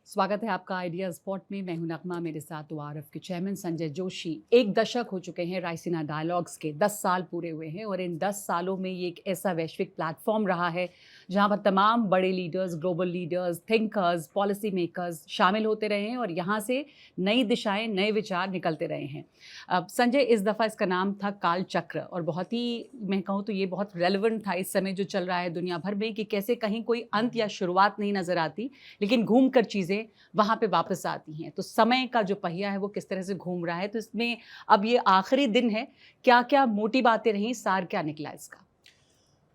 स्वागत है आपका आइडिया स्पॉट में। मैं हूं नगमा, मेरे साथ ORF के चेयरमैन संजय जोशी। एक दशक हो चुके हैं रायसीना डायलॉग्स के, 10 साल पूरे हुए हैं और इन 10 सालों में ये एक ऐसा वैश्विक प्लेटफॉर्म रहा है जहां पर तमाम बड़े leaders, global leaders, thinkers, policy makers शामिल होते रहे हैं और यहाँ से नई दिशाएं, नए विचार निकलते रहे हैं। अब संजय, इस दफ़ा इसका नाम था काल चक्र और बहुत ही, मैं कहूँ तो ये बहुत रेलिवेंट था इस समय जो चल रहा है दुनिया भर में, कि कैसे कहीं कोई अंत या शुरुआत नहीं नज़र आती, लेकिन घूम कर चीज़ें वहाँ पे वापस आती हैं। तो समय का जो पहिया है वो किस तरह से घूम रहा है, तो इसमें अब ये आखिरी दिन है, क्या-क्या मोटी बातें रहीं, सार क्या निकला इसका?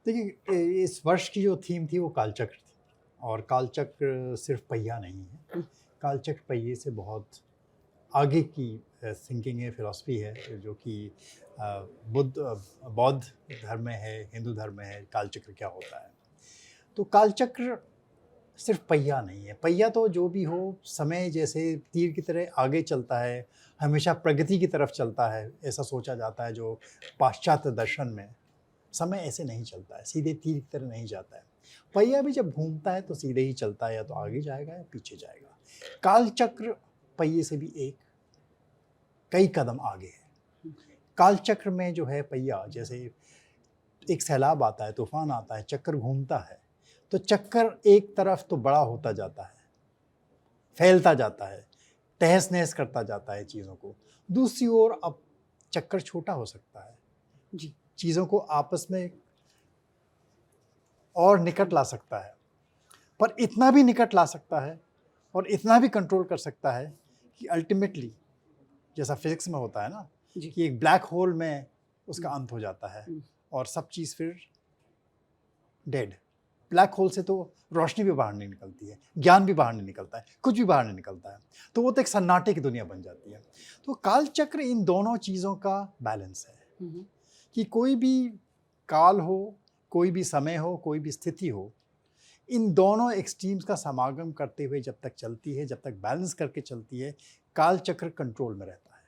देखिए, इस वर्ष की जो थीम थी वो कालचक्र थी और कालचक्र सिर्फ पहिया नहीं है। कालचक्र पहिए से बहुत आगे की थिंकिंग है, फिलॉसफी है जो कि बौद्ध धर्म में है, हिंदू धर्म में है। कालचक्र क्या होता है? तो कालचक्र सिर्फ पहिया नहीं है। पहिया तो जो भी हो, समय जैसे तीर की तरह आगे चलता है, हमेशा प्रगति की तरफ चलता है, ऐसा सोचा जाता है। जो पाश्चात्य दर्शन में समय ऐसे नहीं चलता है, सीधे तीर की तरह नहीं जाता है। पहिया भी जब घूमता है तो सीधे ही चलता है, या तो आगे जाएगा या पीछे जाएगा। कालचक्र पहिए से भी कई कदम आगे है। कालचक्र में जो है पहिया, जैसे एक सैलाब आता है, तूफान आता है, चक्कर घूमता है, तो चक्कर एक तरफ तो बड़ा होता जाता है, फैलता जाता है, तहस नहस करता जाता है चीज़ों को। दूसरी ओर अब चक्कर छोटा हो सकता है जी। चीज़ों को आपस में और निकट ला सकता है, पर इतना भी निकट ला सकता है और इतना भी कंट्रोल कर सकता है कि अल्टीमेटली, जैसा फिजिक्स में होता है ना, कि एक ब्लैक होल में उसका अंत हो जाता है और सब चीज़ फिर डेड। ब्लैक होल से तो रोशनी भी बाहर नहीं निकलती है, ज्ञान भी बाहर नहीं निकलता है, कुछ भी बाहर नहीं निकलता है, तो वो तो एक सन्नाटे की दुनिया बन जाती है। तो कालचक्र इन दोनों चीज़ों का बैलेंस है कि कोई भी काल हो, कोई भी समय हो, कोई भी स्थिति हो, इन दोनों एक्सट्रीम्स का समागम करते हुए जब तक चलती है, जब तक बैलेंस करके चलती है, कालचक्र कंट्रोल में रहता है।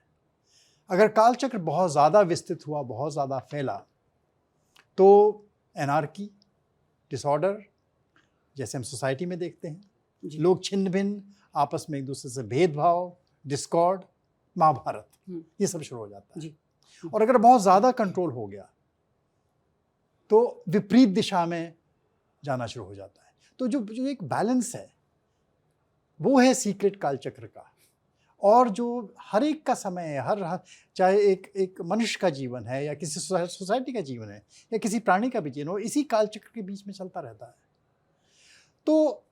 अगर कालचक्र बहुत ज़्यादा विस्तृत हुआ, बहुत ज़्यादा फैला, तो एनार्की, डिसऑर्डर, जैसे हम सोसाइटी में देखते हैं, लोग छिन्न भिन्न, आपस में एक दूसरे से भेदभाव, डिस्कॉर्ड, महाभारत, ये सब शुरू हो जाता है। और अगर बहुत ज़्यादा कंट्रोल हो गया तो विपरीत दिशा में जाना शुरू हो जाता है। तो जो एक बैलेंस है वो है सीक्रेट कालचक्र का। और जो हर एक का समय है, हर चाहे एक मनुष्य का जीवन है या किसी सोसाइटी का जीवन है या किसी प्राणी का भी जीवन हो, इसी कालचक्र के बीच में चलता रहता है। तो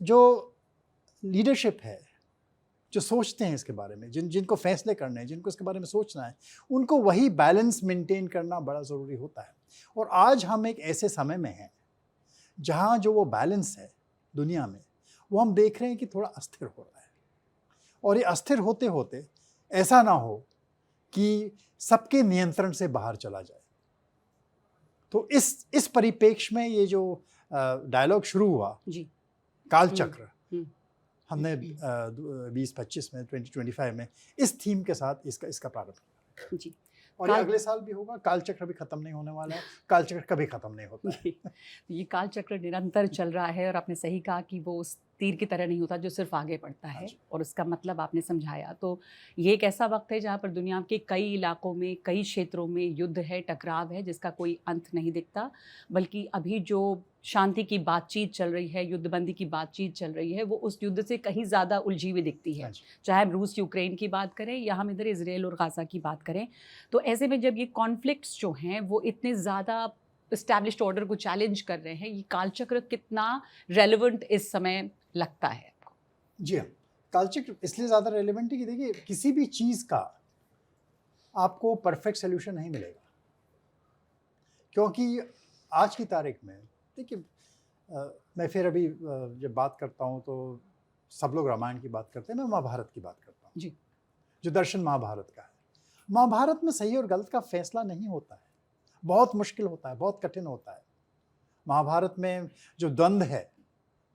जो लीडरशिप है, जो सोचते हैं इसके बारे में, जिनको फैसले करने हैं, जिनको इसके बारे में सोचना है, उनको वही बैलेंस मेंटेन करना बड़ा ज़रूरी होता है। और आज हम एक ऐसे समय में हैं जहाँ जो वो बैलेंस है दुनिया में, वो हम देख रहे हैं कि थोड़ा अस्थिर हो रहा है। और ये अस्थिर होते होते ऐसा ना हो कि सबके नियंत्रण से बाहर चला जाए। तो इस परिप्रेक्ष्य में ये जो डायलॉग शुरू हुआ, कालचक्र, हमने 2025 में, 2025 में इस थीम के साथ इसका प्रारंभ किया। और ये अगले साल भी होगा। कालचक्र भी खत्म नहीं होने वाला है, कालचक्र कभी खत्म नहीं होता है। ये कालचक्र निरंतर चल रहा है और आपने सही कहा कि वो उस तीर की तरह नहीं होता जो सिर्फ आगे बढ़ता है, और उसका मतलब आपने समझाया। तो ये एक ऐसा वक्त है जहाँ पर दुनिया के कई इलाकों में, कई क्षेत्रों में युद्ध है, टकराव है, जिसका कोई अंत नहीं दिखता, बल्कि अभी जो शांति की बातचीत चल रही है, युद्धबंदी की बातचीत चल रही है, वो उस युद्ध से कहीं ज़्यादा उलझी हुई दिखती है। चाहे हम रूस यूक्रेन की बात करें या हम इधर इजराइल और गाज़ा की बात करें। तो ऐसे में जब ये कॉन्फ्लिक्ट्स जो हैं वो इतने ज़्यादा एस्टैब्लिश्ड ऑर्डर को चैलेंज कर रहे हैं, ये कालचक्र कितना रेलेवेंट इस समय लगता है आपको? जी हाँ, कालचक्र इसलिए ज़्यादा रेलेवेंट है कि देखिए, किसी भी चीज़ का आपको परफेक्ट सोल्यूशन नहीं मिलेगा, क्योंकि आज की तारीख में देखिए, मैं फिर अभी जब बात करता हूँ तो सब लोग रामायण की बात करते हैं, मैं महाभारत की बात करता हूँ जी। जो दर्शन महाभारत का है। महाभारत में सही और गलत का फैसला नहीं होता है, बहुत मुश्किल होता है, बहुत कठिन होता है। महाभारत में जो द्वंद्व है,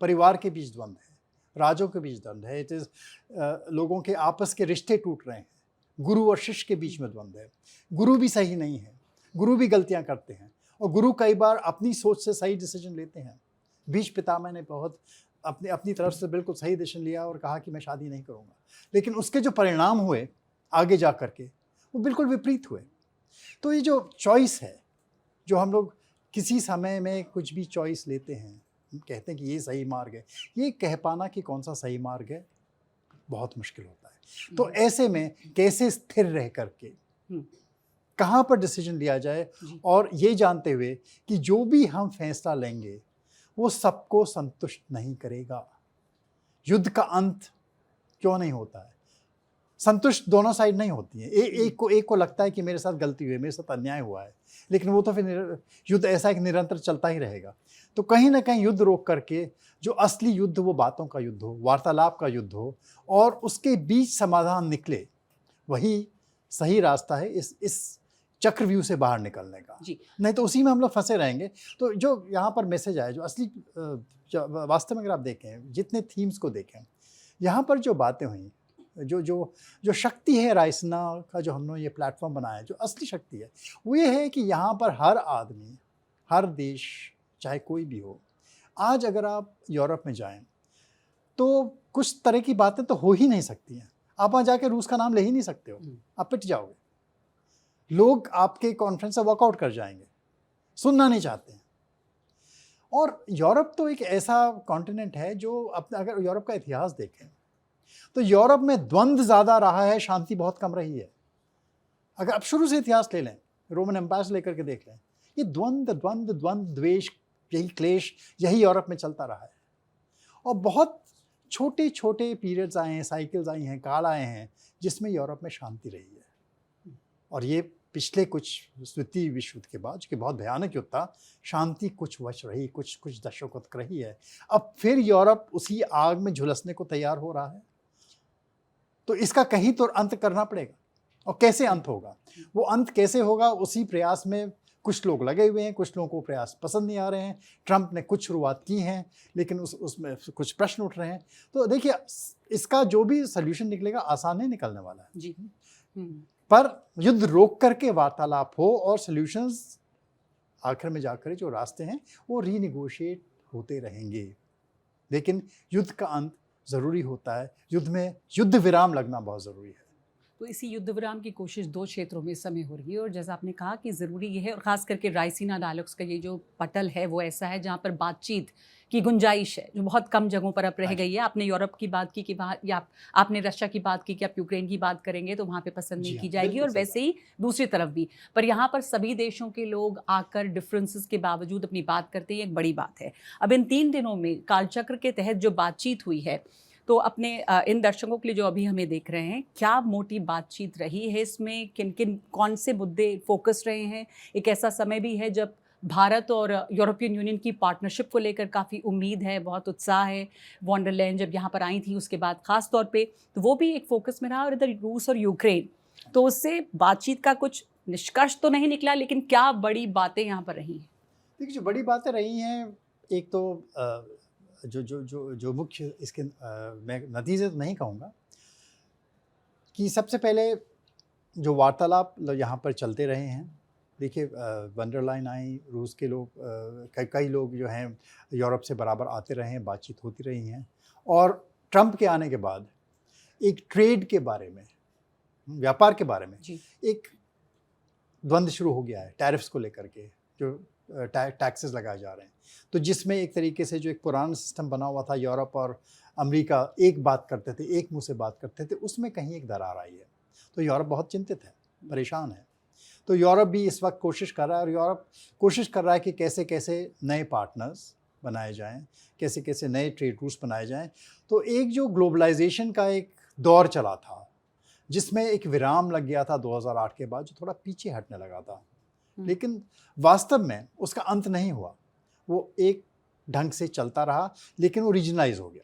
परिवार के बीच द्वंद्व है, राजों के बीच द्वंद्व है, लोगों के आपस के रिश्ते टूट रहे हैं, गुरु और शिष्य के बीच में द्वंद्व है। गुरु भी सही नहीं है, गुरु भी गलतियां करते हैं और गुरु कई बार अपनी सोच से सही डिसीजन लेते हैं। भीष्म पितामह ने बहुत अपनी अपनी तरफ से बिल्कुल सही डिसीजन लिया और कहा कि मैं शादी नहीं करूँगा, लेकिन उसके जो परिणाम हुए आगे जा कर के वो बिल्कुल विपरीत हुए। तो ये जो चॉइस है, जो हम लोग किसी समय में कुछ भी चॉइस लेते हैं, हम कहते हैं कि ये सही मार्ग है, ये कह पाना कि कौन सा सही मार्ग है बहुत मुश्किल होता है। तो ऐसे में कैसे स्थिर रह करके कहाँ पर डिसीजन लिया जाए, और ये जानते हुए कि जो भी हम फैसला लेंगे वो सबको संतुष्ट नहीं करेगा। युद्ध का अंत क्यों नहीं होता है? संतुष्ट दोनों साइड नहीं होती है। एक को लगता है कि मेरे साथ गलती हुई है, मेरे साथ अन्याय हुआ है, लेकिन वो तो फिर युद्ध ऐसा है कि निरंतर चलता ही रहेगा। तो कहीं ना कहीं युद्ध रोक करके जो असली युद्ध वो बातों का युद्ध हो, वार्तालाप का युद्ध हो, और उसके बीच समाधान निकले, वही सही रास्ता है इस चक्रव्यूह से बाहर निकलने का। नहीं तो उसी में हम लोग फंसे रहेंगे। तो जो यहाँ पर मैसेज आया, जो असली वास्तव में अगर आप देखें, जितने थीम्स को देखें, यहाँ पर जो बातें हुई, जो जो जो शक्ति है रायसीना का, जो हमने ये प्लेटफॉर्म बनाया है, जो असली शक्ति है वो ये है कि यहाँ पर हर आदमी, हर देश, चाहे कोई भी हो, आज अगर आप यूरोप में जाएं तो कुछ तरह की बातें तो हो ही नहीं सकती हैं। आप वहाँ जाके रूस का नाम ले ही नहीं सकते हो, आप पिट जाओगे। लोग आपके कॉन्फ्रेंस से वॉकआउट कर जाएंगे, सुनना नहीं चाहते हैं। और यूरोप तो एक ऐसा कॉन्टिनेंट है जो अपना, अगर यूरोप का इतिहास देखें तो यूरोप में द्वंद्व ज़्यादा रहा है, शांति बहुत कम रही है। अगर आप शुरू से इतिहास ले लें, रोमन एम्पायर से लेकर के देख लें, ये द्वंद्व द्वेष, यही क्लेश, यही यूरोप में चलता रहा है। और बहुत छोटे छोटे पीरियड्स आए हैं, साइकिल्स आई हैं, काल आए हैं जिसमें यूरोप में शांति रही है। और ये पिछले कुछ द्वितीय विश्व युद्ध के बाद, जो कि बहुत भयानक युद्ध था, शांति कुछ वर्ष रही, कुछ दशकों तक रही है। अब फिर यूरोप उसी आग में झुलसने को तैयार हो रहा है। तो इसका कहीं तो अंत करना पड़ेगा। और कैसे अंत होगा, वो अंत कैसे होगा, उसी प्रयास में कुछ लोग लगे हुए हैं, कुछ लोगों को प्रयास पसंद नहीं आ रहे हैं। ट्रंप ने कुछ शुरुआत की हैं, लेकिन उसमें कुछ प्रश्न उठ रहे हैं। तो देखिए, इसका जो भी सल्यूशन निकलेगा आसान नहीं निकलने वाला है जी। पर युद्ध रोक करके वार्तालाप हो और सल्यूशंस आखिर में जाकर जो रास्ते हैं वो रीनिगोशिएट होते रहेंगे। लेकिन युद्ध का अंत ज़रूरी होता है, युद्ध में युद्ध विराम लगना बहुत ज़रूरी है। तो इसी युद्ध विराम की कोशिश 2 क्षेत्रों में इस समय हो रही है, और जैसा आपने कहा कि ज़रूरी ये है, और ख़ास करके रायसीना डायलॉग्स का ये जो पटल है वो ऐसा है जहाँ पर बातचीत की गुंजाइश है, जो बहुत कम जगहों पर अब रह गई है। आपने यूरोप की बात की कि वहाँ, या आपने रशिया की बात की कि आप यूक्रेन की बात करेंगे तो वहाँ पे पसंद नहीं की जाएगी, और वैसे ही दूसरी तरफ भी। पर यहाँ पर सभी देशों के लोग आकर डिफरेंसेस के बावजूद अपनी बात करते हैं, एक बड़ी बात है। अब इन 3 दिनों में कालचक्र के तहत जो बातचीत हुई है, तो अपने इन दर्शकों के लिए जो अभी हमें देख रहे हैं, क्या मोटी बातचीत रही है इसमें, किन किन कौन से मुद्दे फोकस रहे हैं? एक ऐसा समय भी है जब भारत और यूरोपियन यूनियन की पार्टनरशिप को लेकर काफ़ी उम्मीद है, बहुत उत्साह है। वॉन डर लेyen जब यहाँ पर आई थी उसके बाद ख़ास तौर पे, तो वो भी एक फोकस में रहा। और इधर रूस और यूक्रेन, तो उससे बातचीत का कुछ निष्कर्ष तो नहीं निकला, लेकिन क्या बड़ी बातें यहाँ पर रही हैं? देखिए, जो बड़ी बातें रही हैं, एक तो जो मुख्य इसके मैं नतीजे तो नहीं कहूँगा, कि सबसे पहले जो वार्तालाप यहाँ पर चलते रहे हैं। देखिए, वन डर लेyen आई, रूस के लोग, कई लोग जो हैं यूरोप से बराबर आते रहे हैं, बातचीत होती रही हैं। और ट्रंप के आने के बाद एक ट्रेड के बारे में, व्यापार के बारे में एक द्वंद्व शुरू हो गया है, टैरिफ्स को लेकर के, जो टैक्सेस लगाए जा रहे हैं। तो जिसमें एक तरीके से जो एक पुराना सिस्टम बना हुआ था, यूरोप और अमेरिका एक बात करते थे, एक मुंह से बात करते थे, उसमें कहीं एक दरार आई है। तो यूरोप बहुत चिंतित है, परेशान है। तो यूरोप भी इस वक्त कोशिश कर रहा है, और यूरोप कोशिश कर रहा है कि कैसे कैसे नए पार्टनर्स बनाए जाएं, कैसे कैसे नए ट्रेड रूट्स बनाए जाएं। तो एक जो ग्लोबलाइजेशन का एक दौर चला था, जिसमें एक विराम लग गया था 2008 के बाद, जो थोड़ा पीछे हटने लगा था, लेकिन वास्तव में उसका अंत नहीं हुआ। वो एक ढंग से चलता रहा, लेकिन वो रीजनलाइज हो गया।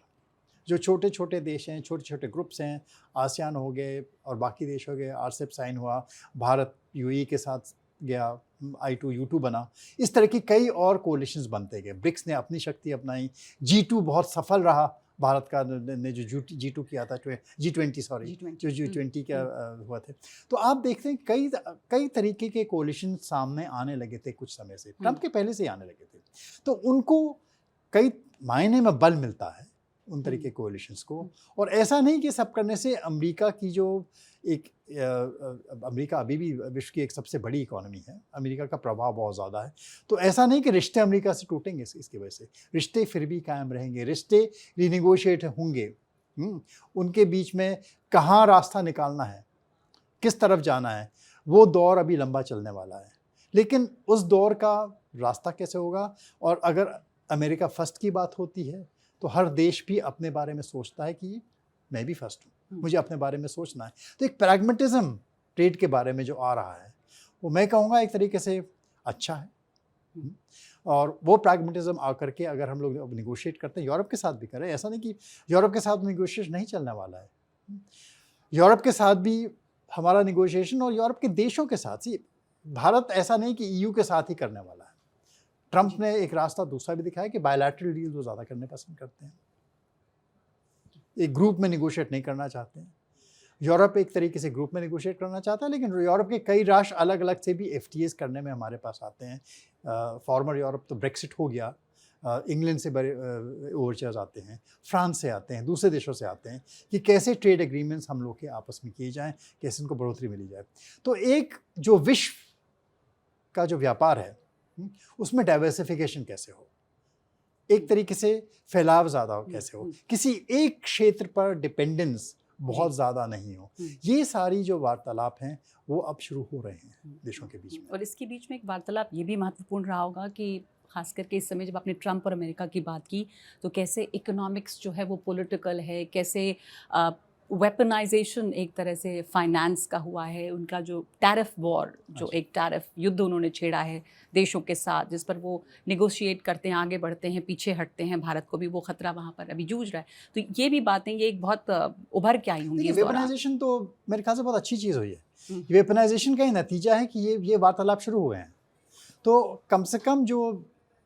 जो छोटे छोटे देश हैं, छोटे छोटे ग्रुप्स हैं, आसियान हो गए और बाकी देश हो गए, RCEP साइन हुआ, भारत UAE के साथ गया, I2 U2 बना, इस तरह की कई और कोलिशंस बनते गए। ब्रिक्स ने अपनी शक्ति अपनाई, G2 बहुत सफल रहा, भारत का ने जो G2 किया था, G20 सॉरी, जो G20 क्या हुआ थे। तो आप देखते हैं कई तरीके के कोलिशन सामने आने लगे थे कुछ समय से, ट्रंप के पहले से ही आने लगे थे। तो उनको कई मायने में बल मिलता है उन तरीके कोalitions को। और ऐसा नहीं कि सब करने से अमेरिका की जो एक अमेरिका अभी भी विश्व की एक सबसे बड़ी इकोनॉमी है, अमेरिका का प्रभाव बहुत ज़्यादा है, तो ऐसा नहीं कि रिश्ते अमेरिका से टूटेंगे इसकी वजह से। रिश्ते फिर भी कायम रहेंगे, रिश्ते रिनेगोशिएट होंगे। उनके बीच में कहाँ रास्ता निकालना है, किस तरफ जाना है, वो दौर अभी लंबा चलने वाला है। लेकिन उस दौर का रास्ता कैसे होगा, और अगर अमेरिका फर्स्ट की बात होती है तो हर देश भी अपने बारे में सोचता है कि मैं भी फर्स्ट हूँ, मुझे अपने बारे में सोचना है। तो एक प्रैग्मेटिज्म ट्रेड के बारे में जो आ रहा है वो मैं कहूँगा एक तरीके से अच्छा है। और वो प्रैग्मेटिज्म आकर के अगर हम लोग अब निगोशिएट करते हैं, यूरोप के साथ भी करें, ऐसा नहीं कि यूरोप के साथ निगोशिएशन नहीं चलने वाला है। यूरोप के साथ भी हमारा निगोशिएशन, और यूरोप के देशों के साथ ही, भारत ऐसा नहीं कि ईयू के साथ ही करने वाला है। ट्रंप ने एक रास्ता दूसरा भी दिखाया कि बायलैटरल डील वो ज़्यादा करने पसंद करते हैं, एक ग्रुप में निगोशिएट नहीं करना चाहते हैं। यूरोप एक तरीके से ग्रुप में निगोशिएट करना चाहता है, लेकिन यूरोप के कई राष्ट्र अलग अलग से भी FTAs करने में हमारे पास आते हैं। फॉर्मर यूरोप तो ब्रेक्सिट हो गया, इंग्लैंड से बड़े ओवरचर्स आते हैं, फ्रांस से आते हैं, दूसरे देशों से आते हैं कि कैसे ट्रेड एग्रीमेंट्स हम लोग के आपस में किए जाएं, कैसे इनको बढ़ोतरी मिली जाए। तो एक जो विश्व का जो व्यापार है उसमें डाइवर्सिफिकेशन कैसे हो, एक तरीके से फैलाव ज़्यादा हो कैसे हो, किसी एक क्षेत्र पर डिपेंडेंस बहुत ज़्यादा नहीं हो, ये सारी जो वार्तालाप हैं वो अब शुरू हो रहे हैं देशों के बीच में। और इसके बीच में एक वार्तालाप ये भी महत्वपूर्ण रहा होगा कि खास करके इस समय जब आपने ट्रंप और अमेरिका की बात की, तो कैसे इकोनॉमिक्स जो है वो पॉलिटिकल है, कैसे वेपनाइजेशन एक तरह से फाइनेंस का हुआ है, उनका जो टैरिफ वॉर, जो एक टैरिफ युद्ध उन्होंने छेड़ा है देशों के साथ, जिस पर वो निगोशिएट करते हैं, आगे बढ़ते हैं, पीछे हटते हैं, भारत को भी वो खतरा वहाँ पर अभी जूझ रहा है। तो ये भी बातें, ये एक बहुत उभर के आई होंगी। वेपनाइजेशन तो मेरे ख्याल से बहुत अच्छी चीज़ हुई है। वेपनाइजेशन का ही नतीजा है कि ये वार्तालाप शुरू हुए हैं। तो कम से कम जो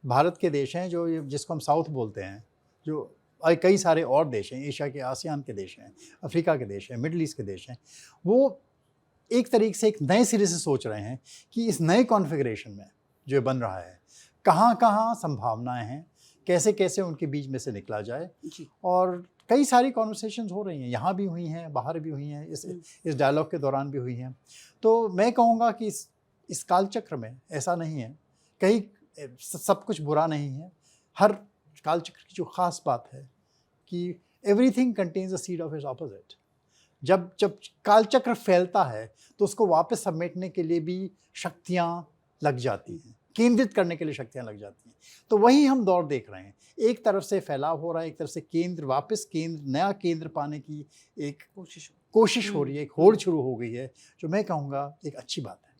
भारत के देश हैं, जो जिसको हम साउथ बोलते हैं, जो कई सारे और देश हैं, एशिया के, आसियान के देश हैं, अफ्रीका के देश हैं, मिडल ईस्ट के देश हैं, वो एक तरीके से एक नए सिरे से सोच रहे हैं कि इस नए कॉन्फ़िगरेशन में जो बन रहा है कहाँ कहाँ संभावनाएं हैं, कैसे कैसे उनके बीच में से निकला जाए। और कई सारी कॉन्वर्सेशंस हो रही हैं, यहाँ भी हुई हैं, बाहर भी हुई हैं, इस डायलॉग के दौरान भी हुई हैं। तो मैं कहूँगा कि इस कालचक्र में ऐसा नहीं है, कहीं सब कुछ बुरा नहीं है। हर कालचक्र की जो ख़ास बात है कि everything contains a seed of its opposite. जब कालचक्र फैलता है तो उसको वापस समेटने के लिए भी शक्तियाँ लग जाती हैं, केंद्रित करने के लिए शक्तियाँ लग जाती हैं। तो वही हम दौर देख रहे हैं, एक तरफ से फैलाव हो रहा है, एक तरफ से नया केंद्र पाने की एक कोशिश हो रही है, एक होड़ शुरू हो गई है, जो मैं कहूँगा एक अच्छी बात है।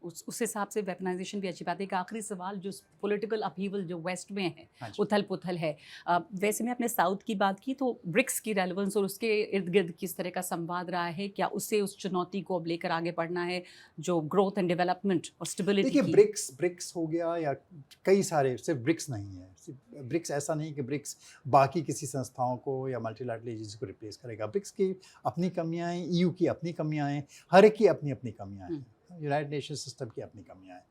उस हिसाब से वेपनाइजेशन भी अच्छी बात है। एक आखिरी सवाल, जो पॉलिटिकल अपहीवल जो वेस्ट में है, उथल पुथल है, वैसे में अपने साउथ की बात की तो ब्रिक्स की रेलेवेंस और उसके इर्द गिर्द किस तरह का संवाद रहा है, क्या उससे उस चुनौती को अब लेकर आगे बढ़ना है जो ग्रोथ एंड डेवलपमेंट और स्टेबिलिटी? देखिए, ब्रिक्स हो गया या कई सारे, सिर्फ ब्रिक्स नहीं है। ब्रिक्स ऐसा नहीं कि ब्रिक्स बाकी किसी संस्थाओं को या मल्टीलैटरल एजेंसी को रिप्लेस करेगा। ब्रिक्स की अपनी कमियाँ हैं, EU की अपनी कमियाँ हैं, हर एक की अपनी अपनी कमियाँ हैं, यूनाइटेड नेशन सिस्टम की अपनी कमियां हैं।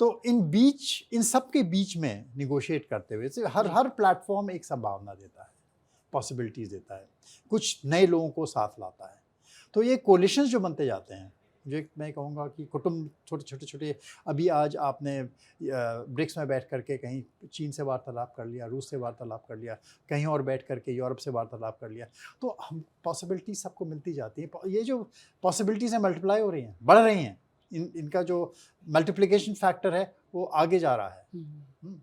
तो इन सब के बीच में निगोशिएट करते हुए हर प्लेटफॉर्म एक संभावना देता है, पॉसिबिलिटीज़ देता है, कुछ नए लोगों को साथ लाता है। तो ये कोलिशंस जो बनते जाते हैं, जो मैं कहूँगा कि कुटुंब छोटे, अभी आज आपने ब्रिक्स में बैठ करके कहीं चीन से वार्तालाप कर लिया, रूस से वार्तालाप कर लिया, कहीं और बैठ करके यूरोप से वार्तालाप कर लिया, तो हम पॉसिबिलिटी सबको मिलती जाती है। ये जो पॉसिबिलिटीज़ हैं मल्टीप्लाई हो रही हैं, बढ़ रही हैं, इनका जो मल्टीप्लिकेशन फैक्टर है वो आगे जा रहा है।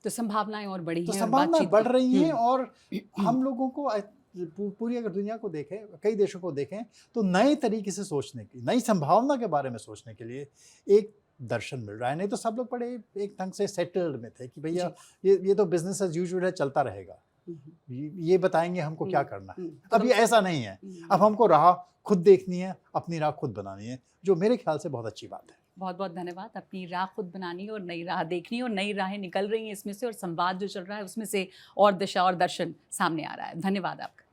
तो संभावनाएं और बढ़ी हैं, तो संभावनाएं बढ़ रही हैं। और हम लोगों को पूरी अगर दुनिया को देखें, कई देशों को देखें, तो नए तरीके से सोचने की, नई संभावना के बारे में सोचने के लिए एक दर्शन मिल रहा है। नहीं तो सब लोग बड़े एक ढंग से सेटल्ड में थे कि भैया ये तो बिजनेस एज यूजुअल है, चलता रहेगा, ये बताएंगे हमको क्या करना है। अभी ऐसा नहीं है, अब हमको राह खुद देखनी है, अपनी राह खुद बनानी है, जो मेरे ख्याल से बहुत अच्छी बात है। बहुत बहुत धन्यवाद। अपनी राह खुद बनानी और नई राह देखनी, और नई राहें निकल रही हैं इसमें से, और संवाद जो चल रहा है उसमें से और दिशा और दर्शन सामने आ रहा है। धन्यवाद आपका।